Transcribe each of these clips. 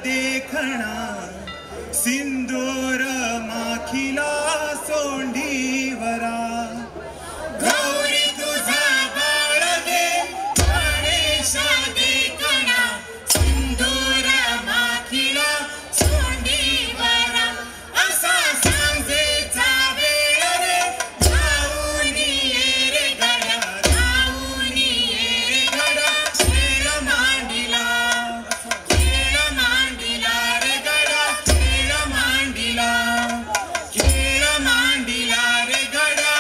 देखणा सिंदूर माखिला सोंडीवरा गौरी तुझा बाळ दे गणेश देखणा सिंदूर माखिला सोंडीवरा असा सांजेचा वेळ रे जाऊन ये रे गड्या जाऊन ये रे गड्या खेळ मांडिला रे गड्या खेळ मांडिला रे गड्या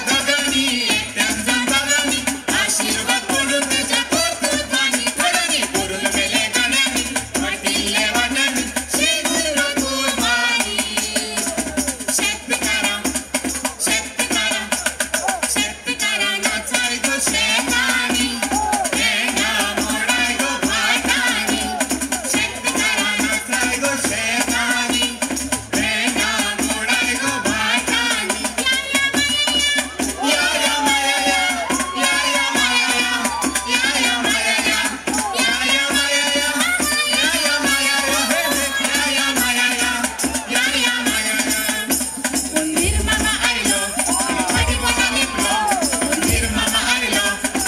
गगनी एकट्यान जगनी आशीर्वाद पडून तुझ्या पोटात पाणी पडणी पुरून गेले गण्यानी वाटिले वाटणी शेगुर कुर्बानी शेतकरा नाचाय गो शेतानी पेंडा मोडाय गो भाटानी शेतकरा नाचाय गो शेतानी पेंडा मोडाय गो भाटानी या या माया या या या माया या या माया या या या माया या या या माया या या या माया या या या माया या उंदीर मामा आयलो आणि खाटी लिपलो उंदीर मामा आयलो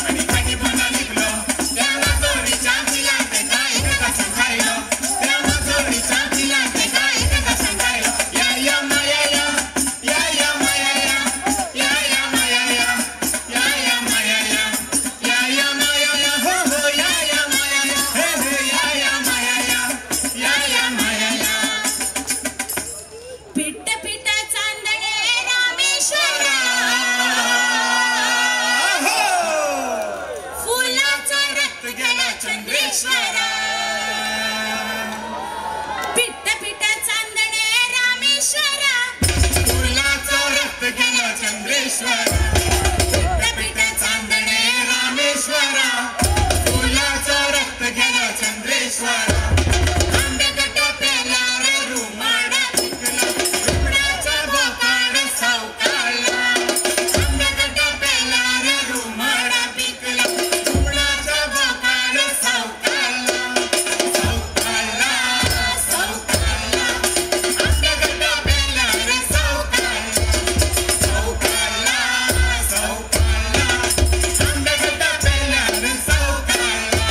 आणि खाटी लिपलो तेव्हा जोडीच्या पिलांते काय एका संघायलो तेव्हा जोडीच्या पिलांते काय एका संघायलो या या माया या या या माया या या या माया या या या माया या या या माया या हो हो या या माया या हे हे या या माया या या या माया या पिट्ट पिट्ट चांदणे रामेश्वरा फुलाचा रक्त गेला चंद्रेश्वरा पिट्ट पिट्ट चांदणे रामेश्वरा फुलाचा रक्त गेला चंद्रेश्वरा पिट्ट पिट्ट चांदणे रामेश्वरा फुलाचा रक्त गेला चंद्रेश्वरा आंबेगड्डा पेला रे रुमाडा पिकला रुपडाचा बोकाड सावकाळला आंबेगड्डा पेला रे रुमाडा पिकला रुपडाचा बोकाड सावकाळला सावकाळला सावकाळला आंबेगड्डा पेला रे सावकाळला सावकाळला सावकाळला आंबेगड्डा पेला रे सावकाळला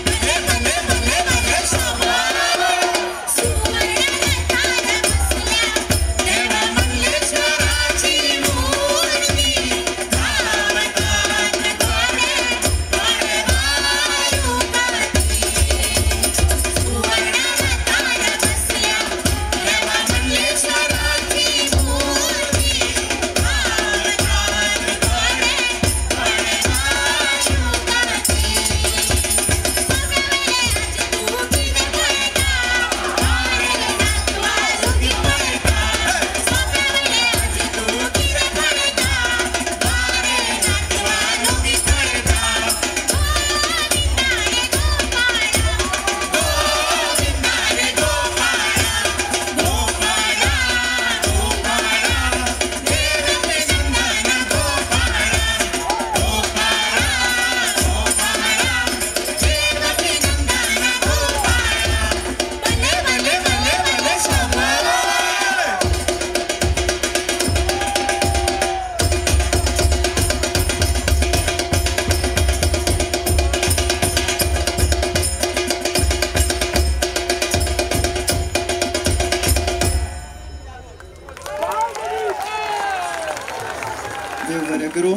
भले भले भले भले शाबास सुवर्णरथात बसल्या देवा मंगलेश्वराची मूर्ती धावतात घोडे घोडे वायुगती सुवर्णरथात बसल्या देवा मंगलेश्वराची मूर्ती धावतात घोडे घोडे वायुगती सोप्यावेळे आजी तू किती पळता वारे नातवा लुगी पळता गोविंदा रे गोपाळा गोविंदा रे गोपाळा गोपाळा गोपाळा देवते नंदन गोपाळा गोपाळा गोपाळा देवते नंदन गोपाळा भले भले भले भले शाबास देव बरें करूं